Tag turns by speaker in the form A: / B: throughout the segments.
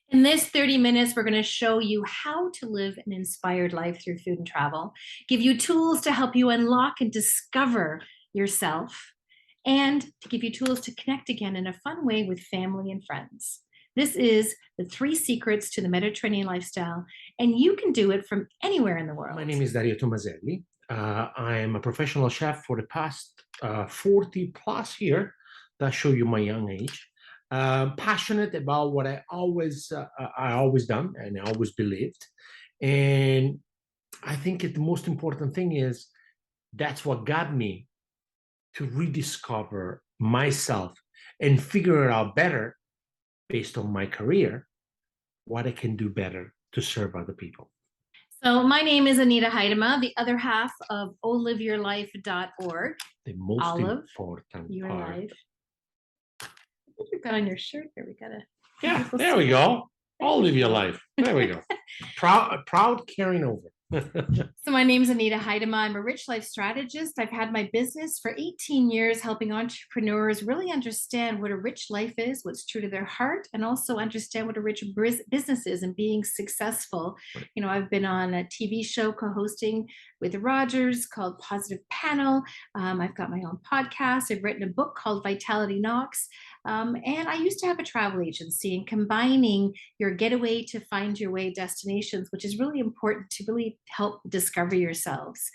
A: In this 30 minutes, we're going to show you how to live an inspired life through food and travel, give you tools to help you unlock and discover yourself, and to give you tools to connect again in a fun way with family and friends. This is the three secrets to the Mediterranean lifestyle, and you can do it from anywhere in the
B: My
A: world.
B: name is Dario Tomaselli. I am a professional chef for the past 40 plus year. That show you my young age. Passionate about what I always done and I always believed. And I think the most important thing is that's what got me to rediscover myself and figure it out better based on my career, what I can do better to serve other people.
A: So, my name is Anita Heidema, the other half of oliveyourlife.org.
B: The most
A: Olive
B: important
A: Your
B: part.
A: Life. I think you've got on your shirt here. We got a
B: Yeah,
A: beautiful
B: there we go. All
A: There
B: live
A: you
B: your
A: go.
B: life. There we go. Proud carrying over.
A: So my name's Anita Heidema. I'm a rich life strategist. I've had my business for 18 years, helping entrepreneurs really understand what a rich life is, what's true to their heart, and also understand what a rich business is and being successful. You know, I've been on a TV show co-hosting with Rogers called Positive Panel. I've got my own podcast. I've written a book called Vitality Knocks. And I used to have a travel agency, and combining your getaway to find your way destinations, which is really important to really help discover yourself,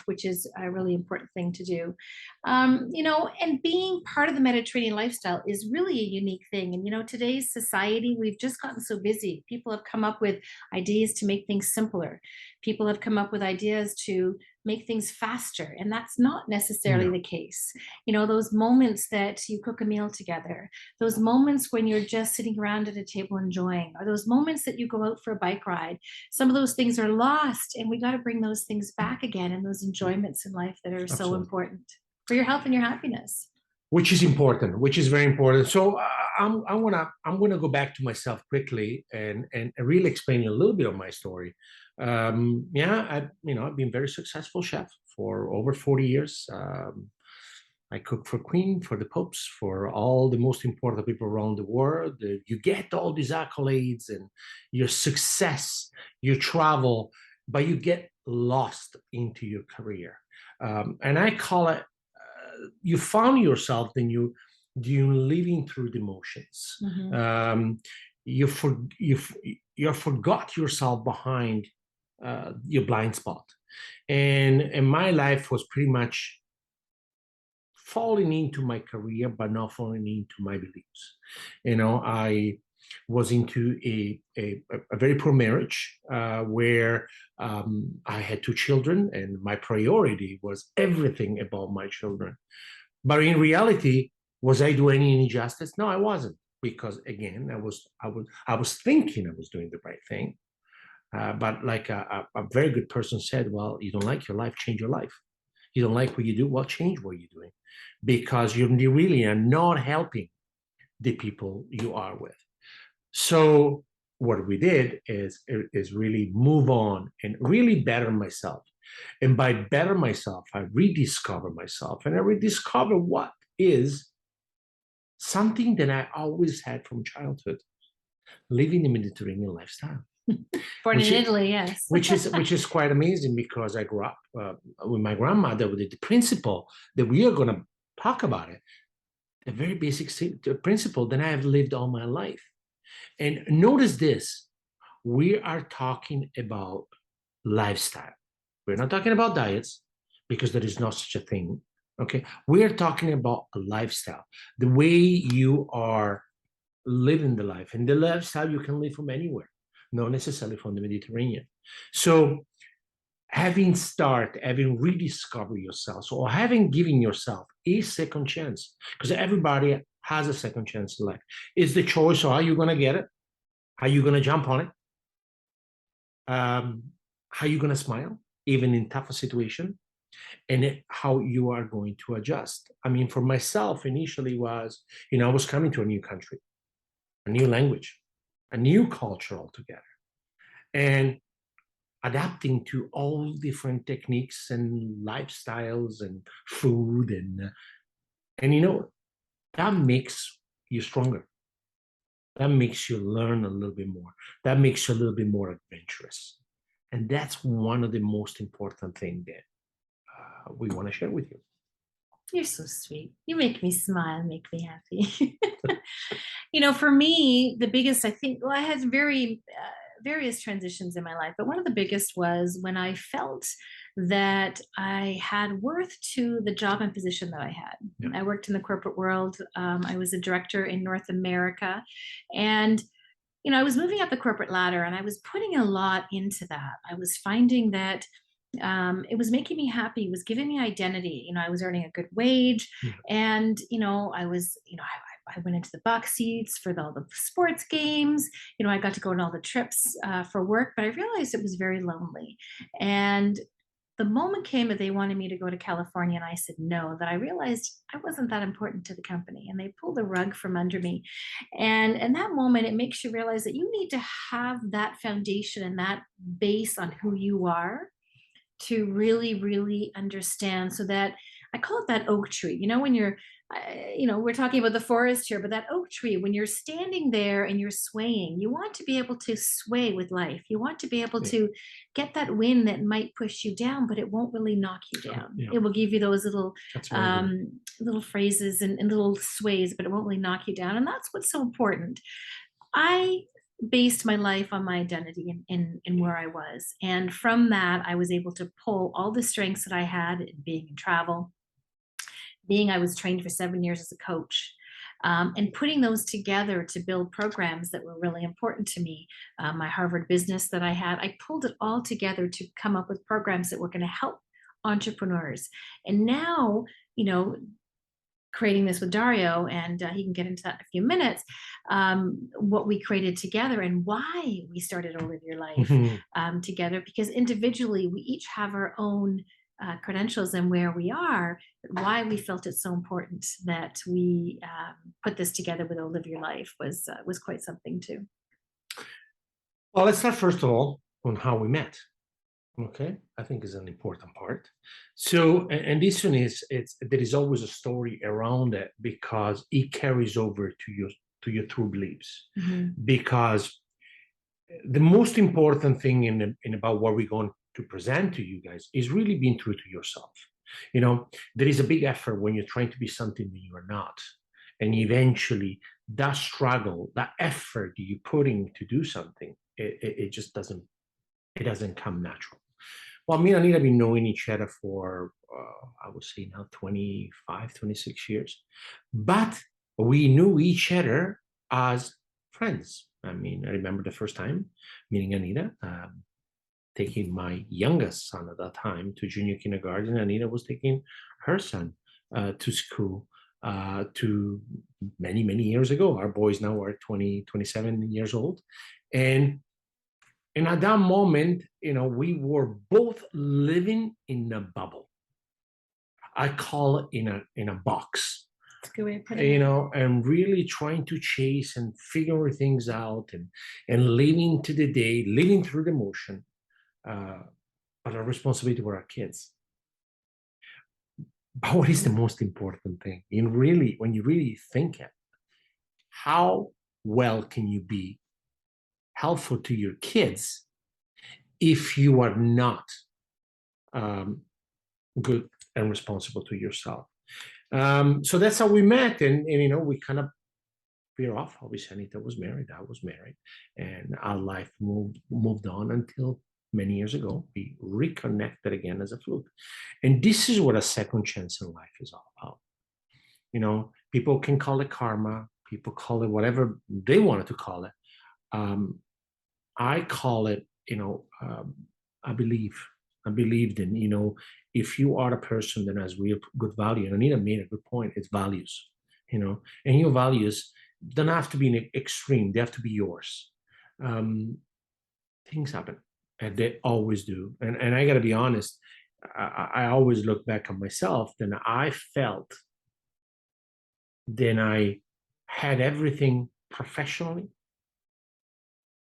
A: which is a really important thing to do. And being part of the Mediterranean lifestyle is really a unique thing. And, today's society, we've just gotten so busy. People have come up with ideas to make things simpler. People have come up with ideas to make things faster. And that's not necessarily
B: No,
A: the case. Those moments that you cook a meal together, those moments when you're just sitting around at a table enjoying, or those moments that you go out for a bike ride. Some of those things are lost, and we got to bring those things back again, and those enjoyments in life that are so
B: absolutely.
A: important for your health and your happiness.
B: Which is important, which is very important. So I'm gonna go back to myself quickly and really explain a little bit of my story. Yeah, I've been very successful chef for over 40 years. I cook for Queen, for the popes, for all the most important people around the world. You get all these accolades and your success, you travel, but you get lost into your career. And I call it you found yourself, then you living through the motions.
A: Mhm.
B: You for you forgot yourself behind your blind spot, and my life was pretty much falling into my career, but not falling into my beliefs. I was into a very poor marriage where I had two children, and my priority was everything about my children. But in reality, was I doing any injustice? No, I wasn't, because again, I was thinking I was doing the right thing. But like a very good person said, well, you don't like your life, change your life. You don't like what you do, well, change what you're doing, because you really are not helping the people you are with. So what we did is really move on and really better myself. And by better myself, I rediscover myself, and I rediscover what is something that I always had from childhood, living the Mediterranean lifestyle.
A: Born
B: which
A: in
B: is,
A: Italy, yes.
B: which is quite amazing, because I grew up with my grandmother with the principle that we are going to talk about it, a very basic principle that I have lived all my life. And notice this: we are talking about lifestyle. We're not talking about diets, because there is no such a thing. Okay, we are talking about a lifestyle, the way you are living the life, and the lifestyle you can live from anywhere, not necessarily from the Mediterranean. So having rediscovered yourself, or having given yourself a second chance, because everybody has a second chance in life. Is the choice of how you're going to get it, how you're going to jump on it, how you're going to smile even in tougher situation, and how you are going to adjust. I mean, for myself, initially was, I was coming to a new country, a new language, a new culture altogether, and adapting to all different techniques and lifestyles and food, and that makes you stronger. That makes you learn a little bit more. That makes you a little bit more adventurous. And that's one of the most important things that we want to share with you.
A: You're so sweet. You make me smile, make me happy. For me, the biggest, I think, well, I had various transitions in my life, but one of the biggest was when I felt that I had worth to the job and position that I had.
B: Yeah.
A: I worked in the corporate world. I was a director in North America, and I was moving up the corporate ladder, and I was putting a lot into that. I was finding that it was making me happy, it was giving me identity. I was earning a good wage,
B: Yeah.
A: and I was, I went into the box seats for all the sports games. I got to go on all the trips for work, but I realized it was very lonely. And the moment came that they wanted me to go to California, and I said no, that I realized I wasn't that important to the company, and they pulled the rug from under me. And in that moment, it makes you realize that you need to have that foundation and that base on who you are to really, really understand, so that I call it that oak tree. When you're, we're talking about the forest here, but that oak tree, when you're standing there and you're swaying, you want to be able to sway with life. You want to be able
B: Yeah.
A: to get that wind that might push you down, but it won't really knock you down.
B: Yeah.
A: It will give you those little,
B: That's very good.
A: little phrases and little sways, but it won't really knock you down. And that's what's so important. I based my life on my identity in where I was. And from that, I was able to pull all the strengths that I had in being in travel, being I was trained for 7 years as a coach, and putting those together to build programs that were really important to me. My Harvard business that I had, I pulled it all together to come up with programs that were going to help entrepreneurs. And now, creating this with Dario, and he can get into that in a few minutes, what we created together and why we started O Live Your Life together, because individually we each have our own credentials and where we are, but why we felt it so important that we put this together with O Live Your Life was quite something too.
B: Well, let's start first of all on how we met. Okay, I think is an important part. So, and this one there is always a story around it because it carries over to your true beliefs. Because the most important thing in about what we're going to present to you guys is really being true to yourself. There is a big effort when you're trying to be something that you are not, and eventually that struggle, that effort you're putting to do something, it just doesn't come natural. Well, me and Anita have been knowing each other for, I would say now 25, 26 years. But we knew each other as friends. I mean, I remember the first time meeting Anita, taking my youngest son at that time to junior kindergarten. Anita was taking her son to school to many, many years ago. Our boys now are 20, 27 years old. And at that moment, we were both living in a bubble. I call it in a box.
A: That's a good way of putting it.
B: And really trying to chase and figure things out and living to the day, living through the motion. But our responsibility were our kids. But what is the most important thing? When you really think it, how well can you be helpful to your kids if you are not good and responsible to yourself? So that's how we met, and we kind of veer off. Obviously, Anita was married, I was married, and our life moved on until many years ago we reconnected again as a fluke. And this is what a second chance in life is all about. People can call it karma, people call it whatever they wanted to call it. I call it, I believed in, if you are a person that has real good value, and Anita made a good point, it's values, and your values don't have to be extreme, they have to be yours. Things happen, and they always do. And I got to be honest, I always look back on myself, then I felt, then I had everything professionally,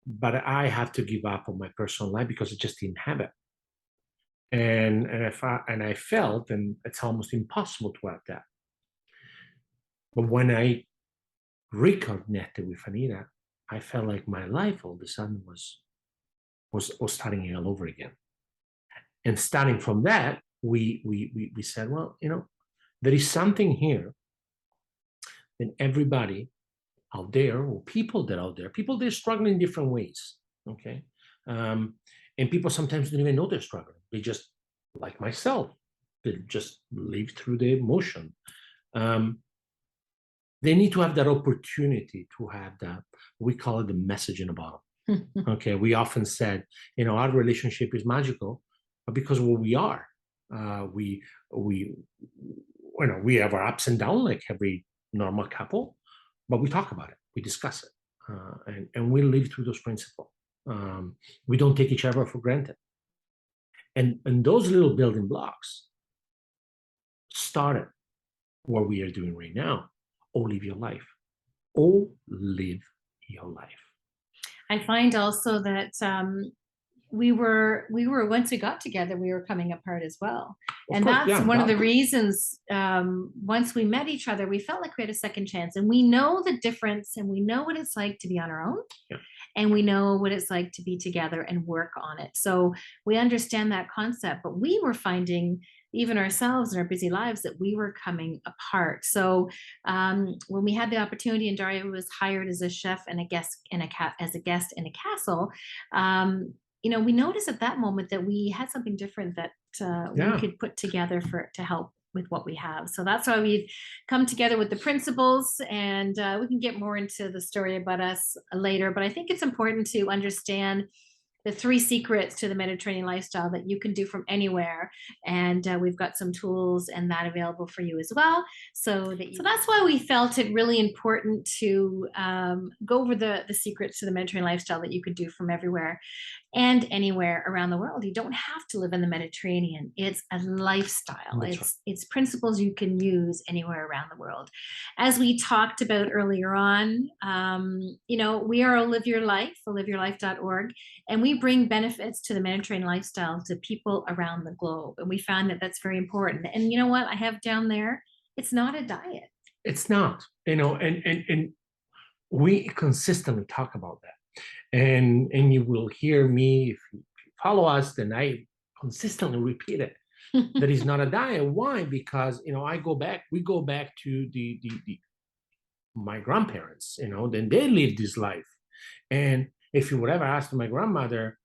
B: but I had to give up on my personal life because I just didn't have it. And I felt, and it's almost impossible to have that. But when I reconnected with Anita, I felt like my life all of a sudden was starting all over again. And starting from that, we said, well, there is something here that everybody out there, or people that are out there, people they're struggling in different ways. Okay. And people sometimes don't even know they're struggling. They just, like myself, they just live through the emotion. They need to have that opportunity to have that, we call it the message in a bottle. Okay, we often said, our relationship is magical because of what we are. We have our ups and downs like every normal couple, but we talk about it, we discuss it, and we live through those principles. We don't take each other for granted, and those little building blocks started what we are doing right now. Oh, live your life. Oh, live your life.
A: I find also that we were once we got together, we were coming apart as well. And that's one of the reasons, once we met each other, we felt like we had a second chance, and we know the difference, and we know what it's like to be on our own.
B: Yeah.
A: And we know what it's like to be together and work on it. So we understand that concept, but we were finding even ourselves in our busy lives that we were coming apart. So when we had the opportunity, and Dario was hired as a chef and a guest as a guest in a castle, we noticed at that moment that we had something different that we could put together to help with what we have. So that's why we've come together with the principles, and we can get more into the story about us later. But I think it's important to understand the 3 secrets to the Mediterranean lifestyle that you can do from anywhere. And we've got some tools and that available for you as well. So that's why we felt it really important to go over the secrets to the Mediterranean lifestyle that you could do from everywhere and anywhere around the world. You don't have to live in the Mediterranean. It's a lifestyle. It's principles you can use anywhere around the world. As we talked about earlier on, we are Live Your Life, liveyourlife.org, and we bring benefits to the Mediterranean lifestyle to people around the globe. And we found that that's very important. And you know what I have down there? It's not a diet.
B: It's not, and we consistently talk about that. And you will hear me, if you follow us, then I consistently repeat it. That is not a diet. Why? Because we go back to my grandparents, then they lived this life. And if you would ever ask my grandmother,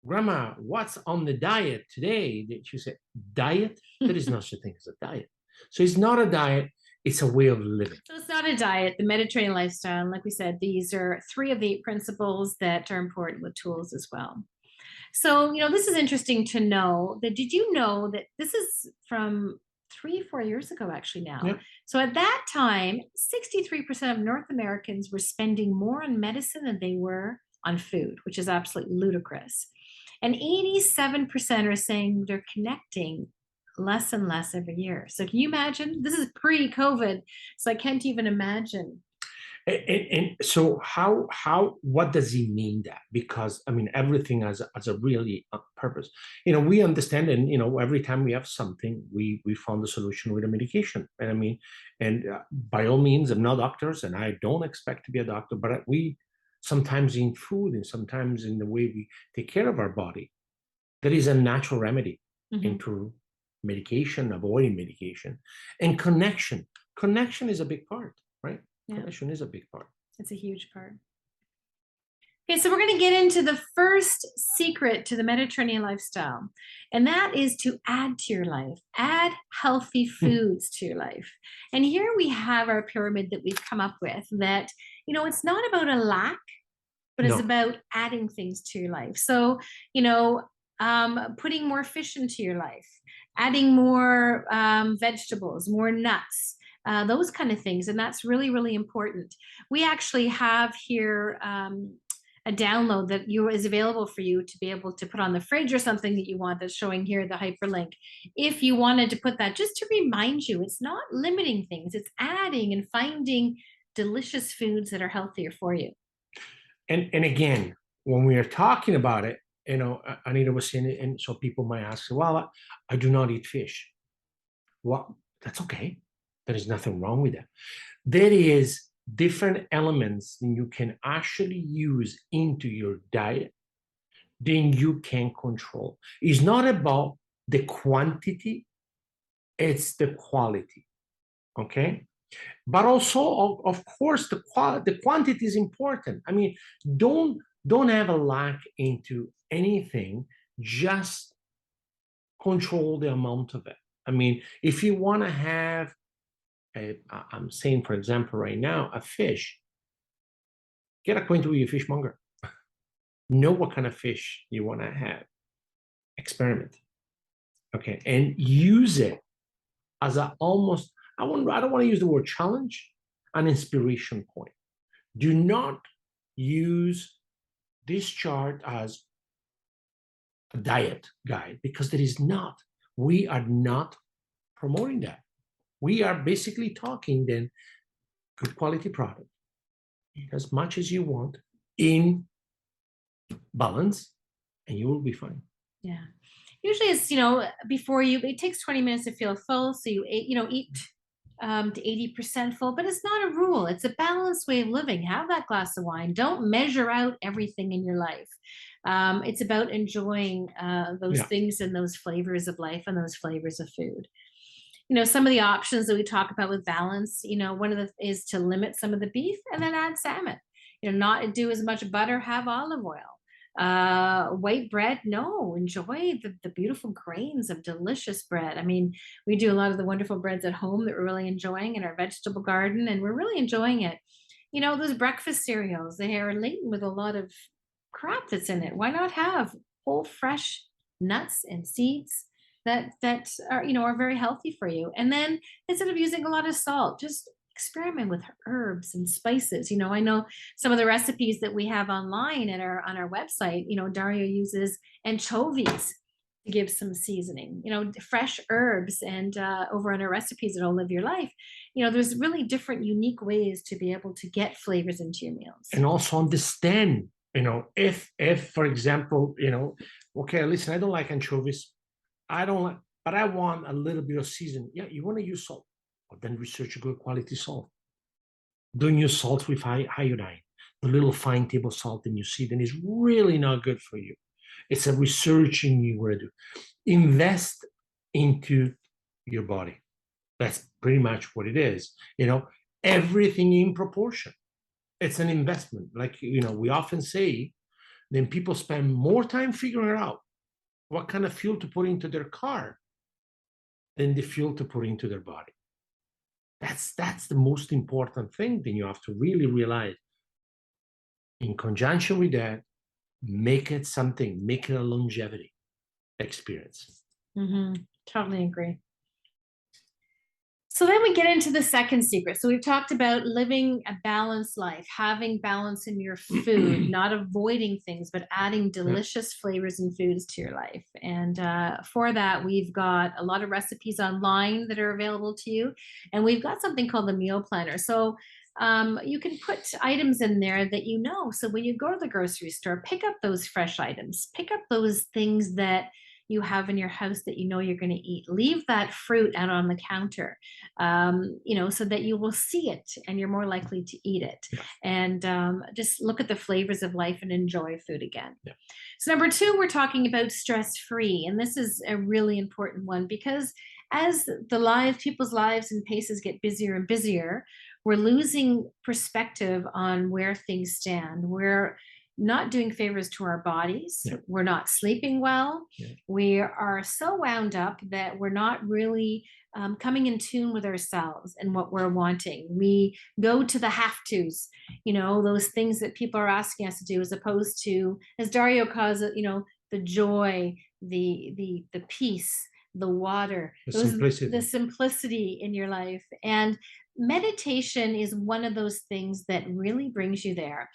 B: Grandma, what's on the diet today? She said, diet? There is no such thing as a diet. So it's not a diet. It's a way of living.
A: So it's not a diet, the Mediterranean lifestyle. And like we said, these are 3 of the 8 principles that are important with tools as well. So, this is interesting to know that. Did you know that this is from 3-4 years ago, actually now?
B: Yep.
A: So at that time, 63% of North Americans were spending more on medicine than they were on food, which is absolutely ludicrous. And 87% are saying they're connecting less and less every year. So can you imagine? This is pre-COVID, so I can't even imagine.
B: And so what does he mean that? Because everything has a really purpose. We understand, and every time we have something, we found a solution with a medication. And by all means, I'm not doctors, and I don't expect to be a doctor, but we sometimes in food and sometimes in the way we take care of our body, there is a natural remedy into medication, avoiding medication, and connection. Connection is a big part, right? Yeah. Connection is a big part.
A: It's a huge part. Okay, so we're going to get into the first secret to the Mediterranean lifestyle, and that is to add to your life. Add healthy foods to your life. And here we have our pyramid that we've come up with that, it's not about a lack, but it's about adding things to your life. So, putting more fish into your life, adding more vegetables, more nuts, those kind of things. And that's really, really important. We actually have here a download that is available for you to be able to put on the fridge or something that you want, that's showing here the hyperlink. If you wanted to put that, just to remind you, it's not limiting things, it's adding and finding delicious foods that are healthier for you.
B: And again, when we are talking about it, Anita was saying it, and so people might ask, well, I do not eat fish. Well, that's okay. There is nothing wrong with that. There is different elements that you can actually use into your diet, then you can control. It's not about the quantity, it's the quality. Okay. But also, of course, the quantity is important. I mean, don't have a lack into anything, just control the amount of it. I mean, if you want to have I'm saying, for example, right now, a fish, get acquainted with your fishmonger. Know what kind of fish you want to have. Experiment. Okay. And use it as a almost, I don't want to use the word challenge, an inspiration point. Do not use this chart as a diet guide, because there is not. We are not promoting that. We are basically talking then good quality product, eat as much as you want in balance, and you will be fine.
A: Yeah. Usually it's, before it takes 20 minutes to feel full. So you eat to 80% full, but it's not a rule. It's a balanced way of living. Have that glass of wine. Don't measure out everything in your life. It's about enjoying those
B: Yeah.
A: things and those flavors of life and those flavors of food. Some of the options that we talk about with balance, one of the is to limit some of the beef and then add salmon. Not do as much butter, have olive oil. White bread, no, enjoy the beautiful grains of delicious bread. I mean, we do a lot of the wonderful breads at home that we're really enjoying in our vegetable garden, and we're really enjoying it. Those breakfast cereals, they are laden with a lot of crap that's in it. Why not have whole fresh nuts and seeds that are very healthy for you? And then instead of using a lot of salt, just experiment with herbs and spices. I know some of the recipes that we have online at on our website. Dario uses anchovies to give some seasoning. Fresh herbs, and over on our recipes at All Live Your Life. There's really different, unique ways to be able to get flavors into your meals.
B: And also understand, if for example, okay, listen, I don't like anchovies. I don't like, but I want a little bit of season. Yeah, you want to use salt. But then research a good quality salt. Don't use salt with iodine. The little fine table salt that you see, then is really not good for you. It's a researching you want to do. Invest into your body. That's pretty much what it is. Everything in proportion. It's an investment. Like, we often say, then people spend more time figuring out what kind of fuel to put into their car than the fuel to put into their body. That's the most important thing. Then you have to really realize, in conjunction with that, make it a longevity experience.
A: Totally agree. So then we get into the second secret. So we've talked about living a balanced life, having balance in your food, not avoiding things, but adding delicious flavors and foods to your life. And for that, we've got a lot of recipes online that are available to you. And we've got something called the meal planner. So you can put items in there that So when you go to the grocery store, pick up those fresh items, pick up those things that you have in your house that you're going to eat. Leave that fruit out on the counter, so that you will see it and you're more likely to eat it.
B: Yeah.
A: And just look at the flavors of life and enjoy food again.
B: Yeah.
A: So number 2, we're talking about stress-free. And this is a really important one, because as people's lives and paces get busier and busier, we're losing perspective on where things stand. We're not doing favors to our bodies.
B: Yeah.
A: We're not sleeping well.
B: Yeah.
A: We are so wound up that we're not really coming in tune with ourselves and what we're wanting. We go to the have tos, those things that people are asking us to do, as opposed to, as Dario calls it, the joy, the peace, the water, the simplicity in your life. And meditation is one of those things that really brings you there.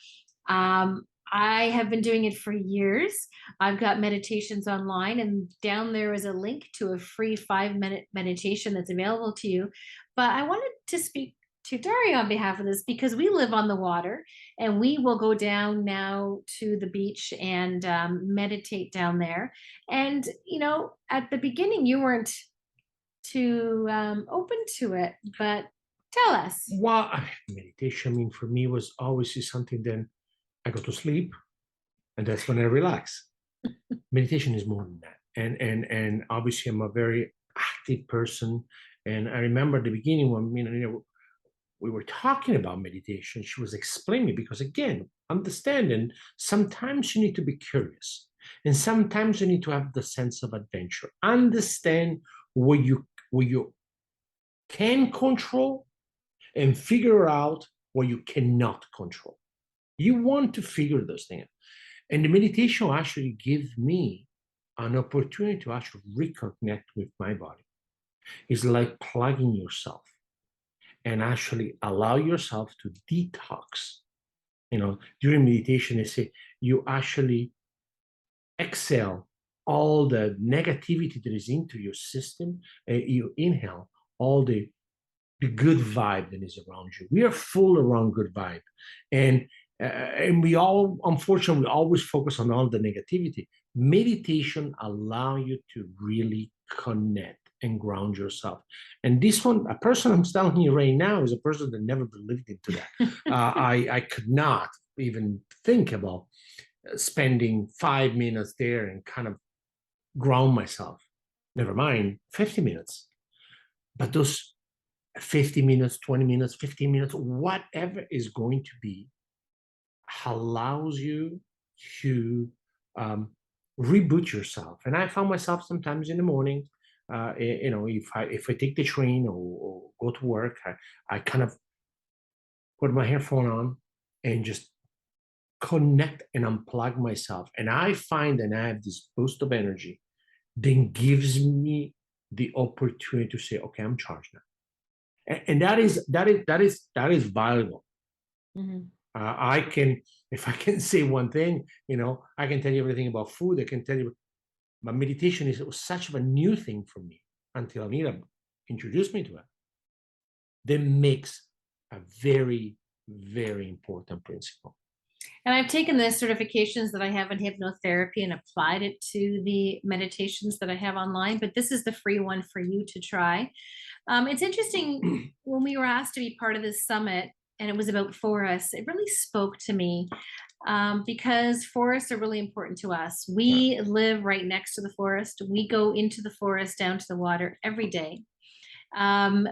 A: I have been doing it for years. I've got meditations online, and down there is a link to a free 5-minute meditation that's available to you. But I wanted to speak to Dario on behalf of this, because we live on the water, and we will go down now to the beach and meditate down there. And, at the beginning, you weren't too open to it, but Tell us.
B: Well, meditation, I mean, for me was always is something. Then I go to sleep, and that's when I relax. Meditation is more than that, and obviously I'm a very active person. And I remember at the beginning when we were talking about meditation, she was explaining, because again, understanding sometimes you need to be curious, and sometimes you need to have the sense of adventure. Understand what you can control, and figure out what you cannot control. You want to figure those things. And the meditation actually gives me an opportunity to actually reconnect with my body. It's like plugging yourself and actually allow yourself to detox. During meditation, they say you actually exhale all the negativity that is into your system, and you inhale all the good vibe that is around you. We are full around good vibe, and we all, unfortunately, we always focus on all the negativity. Meditation allow you to really connect and ground yourself. And this one, a person I'm telling you right now, is a person that never believed into that. I could not even think about spending 5 minutes there and kind of ground myself. Never mind 50 minutes. But those 50 minutes, 20 minutes, 15 minutes, whatever is going to be, allows you to reboot yourself. And I found myself sometimes in the morning, if I take the train or go to work, I kind of put my earphone on and just connect and unplug myself. And I find that I have this boost of energy, then gives me the opportunity to say, okay, I'm charged now. And that is valuable.
A: Mhm.
B: I can, if I can say one thing, I can tell you everything about food. I can tell you, but meditation is such a new thing for me until Anita introduced me to it. That makes a very, very important principle.
A: And I've taken the certifications that I have in hypnotherapy and applied it to the meditations that I have online, but this is the free one for you to try. It's interesting when we were asked to be part of this summit and it was about forests, it really spoke to me because forests are really important to us. We live right next to the forest. We go into the forest, down to the water every day.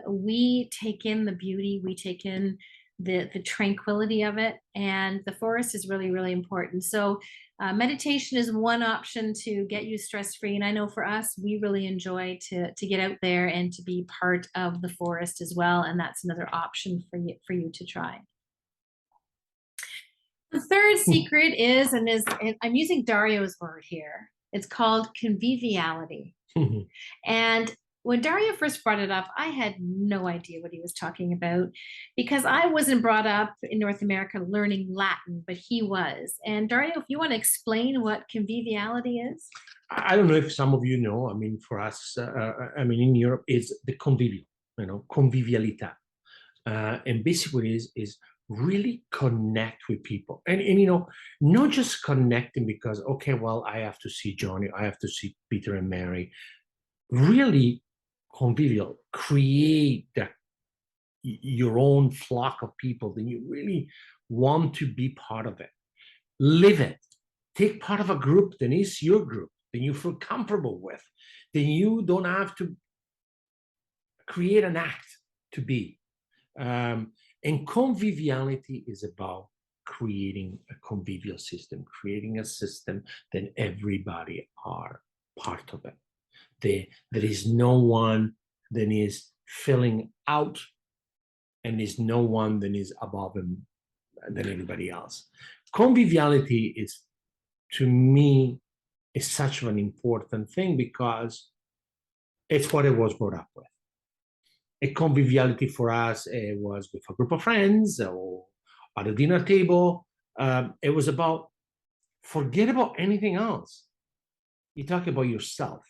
A: We take in the beauty, we take in the tranquility of it, and the forest is really, really important. So meditation is one option to get you stress free, and I know for us, we really enjoy to get out there and to be part of the forest as well, and that's another option for you to try. The third secret is, and I'm using Dario's word here, it's called conviviality. And when Dario first brought it up, I had no idea what he was talking about because I wasn't brought up in North America learning Latin, but he was. And Dario, if you want to explain what conviviality is.
B: I don't know if some of you know, I mean, for us, in Europe, is the convivial, convivialita. And basically is really connect with people. And not just connecting because, okay, well, I have to see Johnny, I have to see Peter and Mary. Really convivial, create your own flock of people, then you really want to be part of it. Live it. Take part of a group, then it's your group, then you feel comfortable with. Then you don't have to create an act to be. And conviviality is about creating a convivial system, creating a system that everybody are part of it. There is no one that is filling out, and there's no one that is above him than anybody else. Conviviality is, to me, is such an important thing because it's what I was brought up with. A conviviality for us was with a group of friends or at a dinner table. It was about, forget about anything else. You talk about yourself,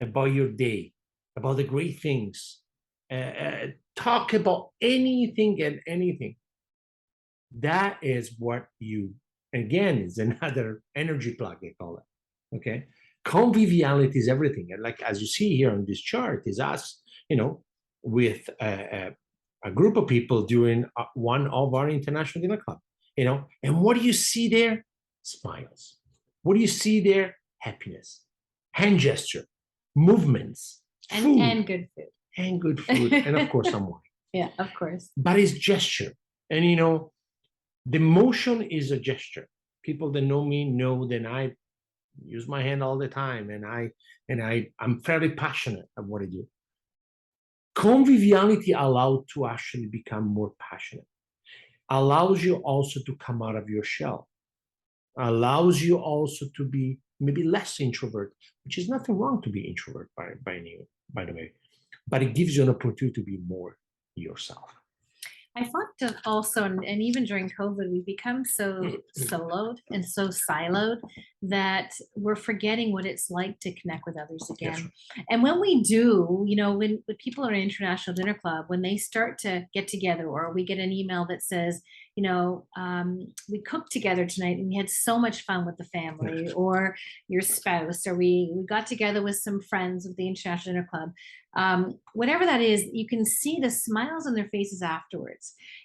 B: about your day, about the great things. Talk about anything and anything. That is what you, again, is another energy plug, they call it. Okay. Conviviality is everything. And like, as you see here on this chart, is us, with a group of people during one of our international dinner club, and what do you see there? Smiles. What do you see there? Happiness, hand gesture, movements, food,
A: and good food.
B: And good food, and of course some wine.
A: Yeah, of course.
B: But it's gesture. And the motion is a gesture. People that know me know that I use my hand all the time, and I'm fairly passionate at what I do. Conviviality allowed to actually become more passionate, allows you also to come out of your shell, allows you also to be maybe less introvert, which is nothing wrong to be introvert by the way, but it gives you an opportunity to be more yourself.
A: I thought that also, and even during COVID, we become so soloed and so siloed that we're forgetting what it's like to connect with others again.
B: Right.
A: And when we do, when people are in International Dinner Club, when they start to get together, or we get an email that says, we cooked together tonight and we had so much fun with the family, or your spouse, or we got together with some friends with the International Dinner Club. Whatever that is, you can see the smiles on their faces afterwards.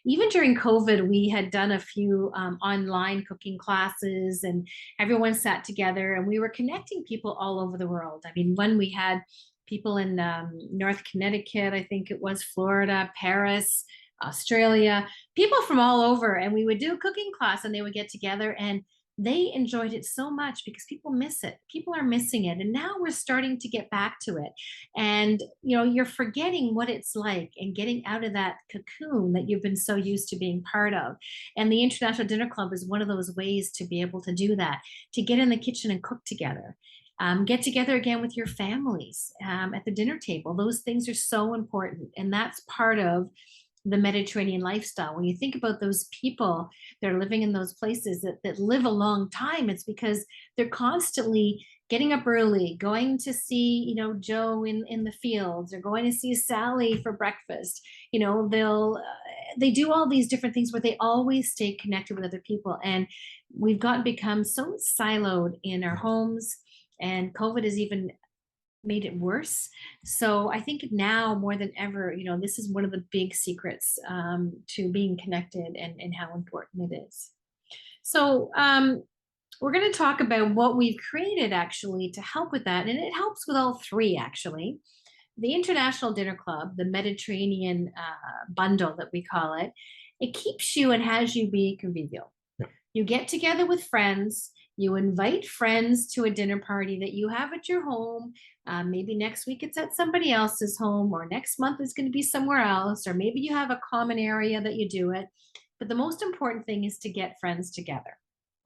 A: Even during COVID, we had done a few online cooking classes, and everyone sat together and we were connecting people all over the world. I mean, when we had people in North Connecticut, I think it was, Florida, Paris, Australia, people from all over, and we would do a cooking class and they would get together, and they enjoyed it so much because people miss it. People are missing it. And now we're starting to get back to it. And, you're forgetting what it's like and getting out of that cocoon that you've been so used to being part of. And the International Dinner Club is one of those ways to be able to do that, to get in the kitchen and cook together. Get together again with your families at the dinner table. Those things are so important. And that's part of the Mediterranean lifestyle. When you think about those people that are living in those places that live a long time, it's because they're constantly getting up early, going to see, Joe in the fields, or going to see Sally for breakfast. They do all these different things where they always stay connected with other people. And we've become so siloed in our homes, and COVID has even made it worse. So I think now more than ever, this is one of the big secrets to being connected, and how important it is. So we're going to talk about what we've created actually to help with that. And it helps with all three, actually. The International Dinner Club, the Mediterranean bundle that we call it, it keeps you and has you be convivial.
B: Yeah.
A: You get together with friends. You invite friends to a dinner party that you have at your home. Maybe next week it's at somebody else's home, or next month it's going to be somewhere else, or maybe you have a common area that you do it. But the most important thing is to get friends together,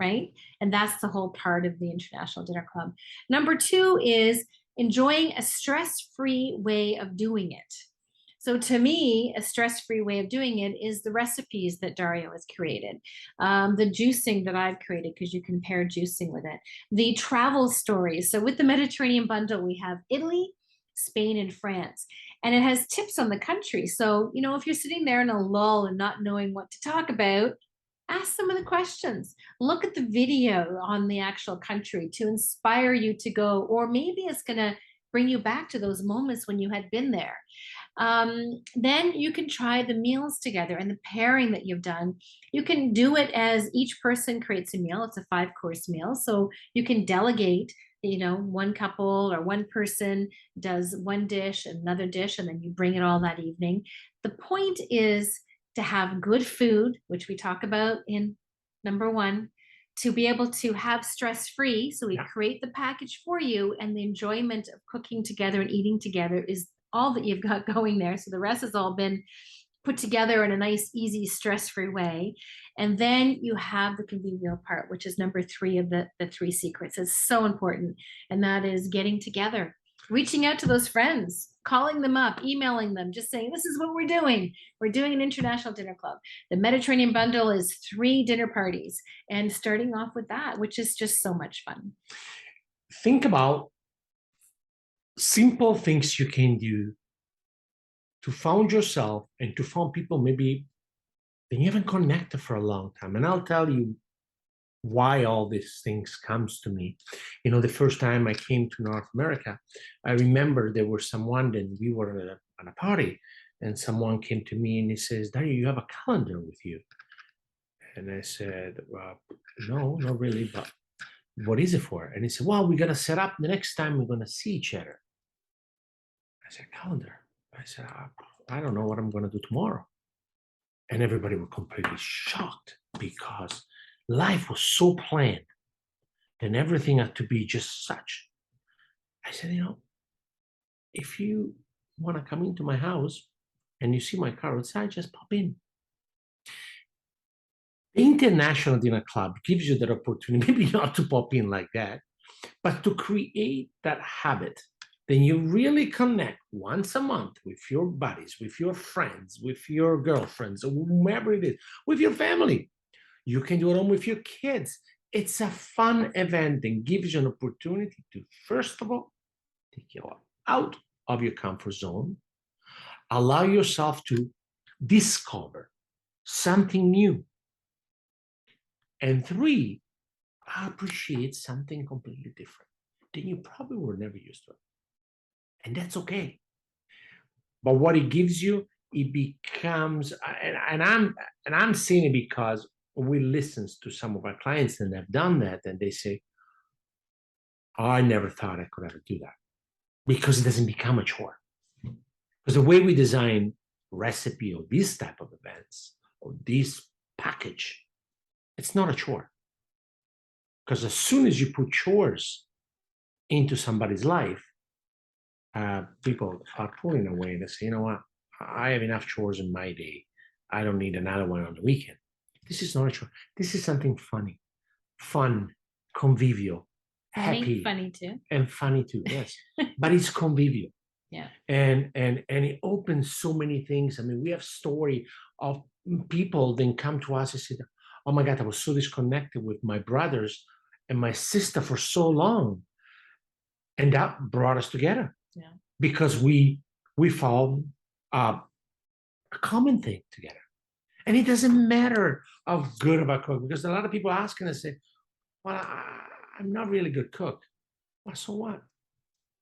A: right? And that's the whole part of the International Dinner Club. Number 2 is enjoying a stress-free way of doing it. So to me, a stress-free way of doing it is the recipes that Dario has created, the juicing that I've created, because you can pair juicing with it, the travel stories. So with the Mediterranean bundle, we have Italy, Spain, and France, and it has tips on the country. So, if you're sitting there in a lull and not knowing what to talk about, ask some of the questions. Look at the video on the actual country to inspire you to go, or maybe it's going to bring you back to those moments when you had been there. Then you can try the meals together and the pairing that you've done. You can do it as each person creates a meal. It's a 5-course meal. So you can delegate, one couple or one person does one dish, another dish, and then you bring it all that evening. The point is to have good food, which we talk about in number 1, to be able to have stress-free. So we create the package for you, and the enjoyment of cooking together and eating together is all that you've got going there. So the rest has all been put together in a nice, easy, stress-free way. And then you have the convivial part, which is number 3 of the 3 secrets. It's so important. And that is getting together, reaching out to those friends, calling them up, emailing them, just saying, this is what we're doing. We're doing an International Dinner Club. The Mediterranean bundle is 3 dinner parties, and starting off with that, which is just so much fun.
B: Think about simple things you can do to found yourself and to find people maybe they haven't connected for a long time. And I'll tell you why all these things comes to me. The first time I came to North America, I remember there was someone that we were at a party, and someone came to me and he says, Dario, you have a calendar with you. And I said, well, no, not really, but what is it for? And he said, well, we got to set up the next time we're going to see each other. I said, calendar. I said, I don't know what I'm going to do tomorrow. And everybody was completely shocked because life was so planned and everything had to be just such. I said, if you want to come into my house and you see my car outside, just pop in. The International Dinner Club gives you that opportunity, maybe not to pop in like that, but to create that habit. Then you really connect once a month with your buddies, with your friends, with your girlfriends, or whomever it is, with your family. You can do it home with your kids. It's a fun event and gives you an opportunity to, first of all, take you out of your comfort zone, allow yourself to discover something new. And 3, appreciate something completely different that you probably were never used to. And that's okay. But what it gives you, it becomes, and I'm saying it because we listen to some of our clients and they've done that, and they say, oh, I never thought I could ever do that, because it doesn't become a chore. Because the way we design recipe or these type of events or this package, it's not a chore. Because as soon as you put chores into somebody's life, people are pulling away and they say, you know what, I have enough chores in my day. I don't need another one on the weekend. This is not a chore. This is something funny, fun, convivial, happy,
A: funny too.
B: And funny too, yes. But it's convivial.
A: Yeah.
B: And it opens so many things. I mean, we have story of people then come to us and say, oh my God, I was so disconnected with my brothers and my sister for so long. And that brought us together.
A: Yeah.
B: Because we found a common thing together. And it doesn't matter how good of a cook, because a lot of people ask and say, well, I'm not really good cook. Well, so what?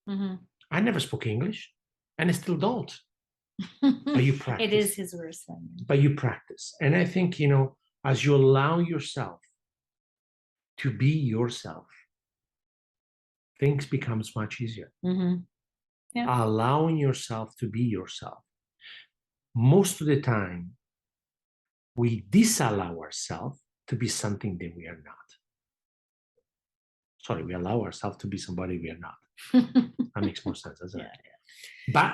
A: Mm-hmm.
B: I never spoke English, and I still don't. But you practice.
A: It is his worst language.
B: But you practice. And I think, as you allow yourself to be yourself, things becomes much easier.
A: Mm-hmm. Yeah.
B: Allowing yourself to be yourself. Most of the time, we disallow ourselves to be something that we are not. Sorry, we allow ourselves to be somebody we are not. That makes more sense, doesn't it? Yeah. But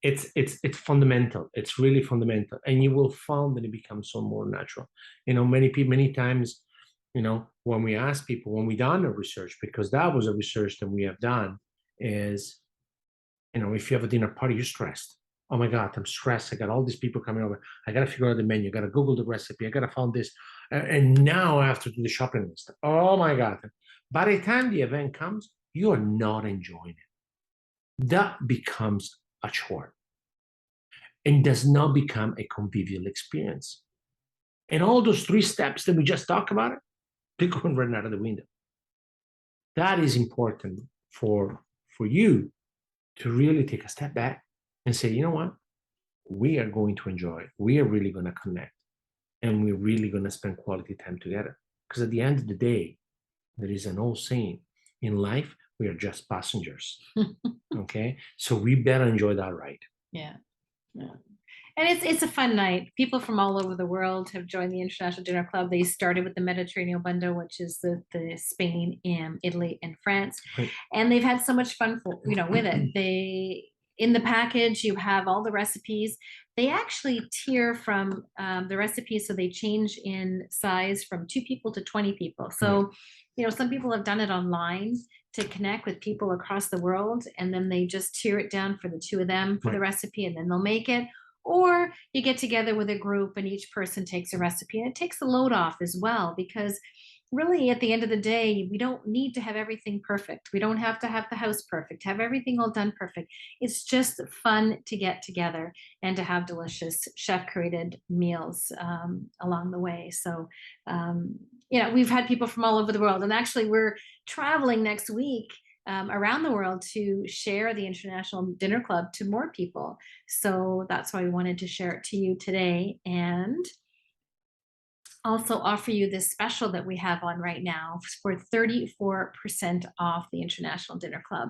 B: it's fundamental. It's really fundamental, and you will find that it becomes so more natural. Many times, when we ask people, when we done a research, because that was a research that we have done, is, if you have a dinner party, you're stressed. Oh my God, I'm stressed. I got all these people coming over. I got to figure out the menu. I got to Google the recipe. I got to find this. And now I have to do the shopping list. Oh my God. By the time the event comes, you are not enjoying it. That becomes a chore and does not become a convivial experience. And all those 3 steps that we just talked about, they're going right out of the window. That is important for you to really take a step back and say, you know what? We are going to enjoy. We are really going to connect. And we're really going to spend quality time together. Because at the end of the day, there is an old saying, in life, we are just passengers. Okay? So we better enjoy that ride.
A: Yeah. Yeah. And it's a fun night. People from all over the world have joined the International Dinner Club. They started with the Mediterranean Bundle, which is the Spain, Italy, and France.
B: Right.
A: And they've had so much fun with it. In the package, you have all the recipes. They actually tier from the recipes, so they change in size from 2 people to 20 people. So, some people have done it online to connect with people across the world, and then they just tier it down for the 2 of them for the recipe, and then they'll make it. Or you get together with a group and each person takes a recipe, and it takes the load off as well, because really at the end of the day, we don't need to have everything perfect. We don't have to have the house perfect, have everything all done perfect. It's just fun to get together and to have delicious chef created meals along the way. So, we've had people from all over the world, and actually we're traveling next week around the world to share the International Dinner Club to more people. So that's why we wanted to share it to you today, and also offer you this special that we have on right now for 34% off the International Dinner Club.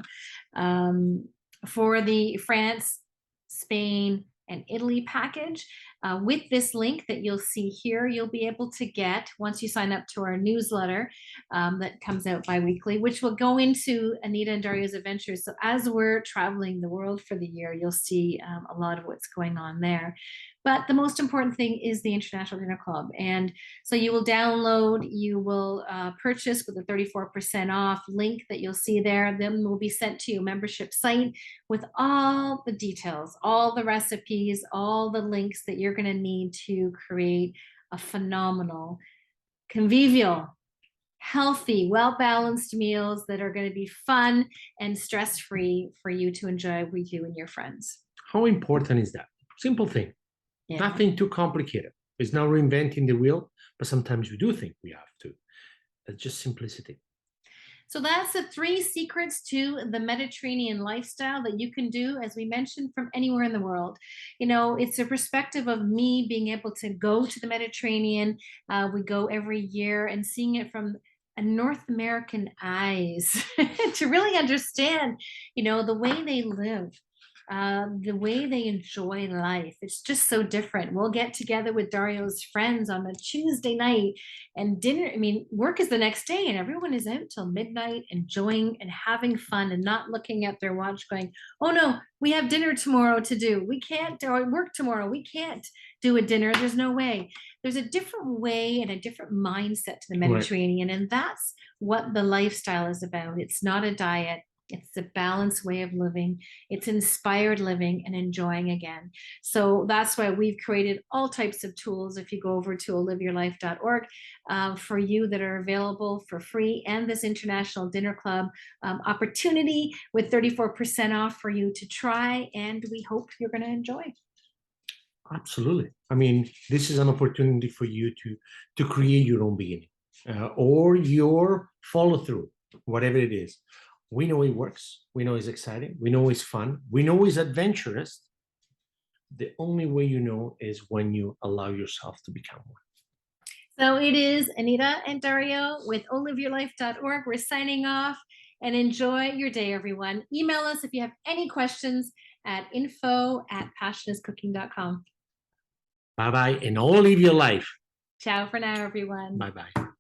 A: For the France, Spain, and Italy package. With this link that you'll see here, you'll be able to get, once you sign up to our newsletter that comes out bi-weekly, which will go into Anita and Dario's adventures. So as we're traveling the world for the year, you'll see a lot of what's going on there. But the most important thing is the International Dinner Club. And so you will download, you will purchase with a 34% off link that you'll see there. Then will be sent to your membership site with all the details, all the recipes, all the links that you're going to need to create a phenomenal, convivial, healthy, well-balanced meals that are going to be fun and stress-free for you to enjoy with you and your friends.
B: How important is that? Simple thing.
A: Yeah.
B: Nothing too complicated. It's not reinventing the wheel, but sometimes we do think we have to. It's just simplicity.
A: So that's the 3 secrets to the Mediterranean lifestyle that you can do, as we mentioned, from anywhere in the world. You know, it's a perspective of me being able to go to the Mediterranean. We go every year, and seeing it from a North American eyes to really understand, you know, the way they live. The way they enjoy life. It's just so different. We'll get together with Dario's friends on a Tuesday night, and dinner, I mean, work is the next day, and everyone is out till midnight enjoying and having fun and not looking at their watch going, oh no, we have dinner tomorrow to do. We can't, or work tomorrow. We can't do a dinner. There's no way. There's a different way and a different mindset to the Mediterranean. Right. And that's what the lifestyle is about. It's not a diet. It's a balanced way of living. It's inspired living and enjoying again. So that's why we've created all types of tools. If you go over to oliveyourlife.org for you that are available for free, and this International Dinner Club opportunity with 34% off for you to try. And we hope you're going to enjoy.
B: Absolutely. I mean, this is an opportunity for you to create your own beginning or your follow through, whatever it is. We know it works. We know it's exciting. We know it's fun. We know it's adventurous. The only way you know is when you allow yourself to become one.
A: So it is Anita and Dario with oliveyourlife.org. We're signing off, and enjoy your day, everyone. Email us if you have any questions at info@passioniscooking.com.
B: Bye-bye, and all live your life.
A: Ciao for now, everyone.
B: Bye-bye.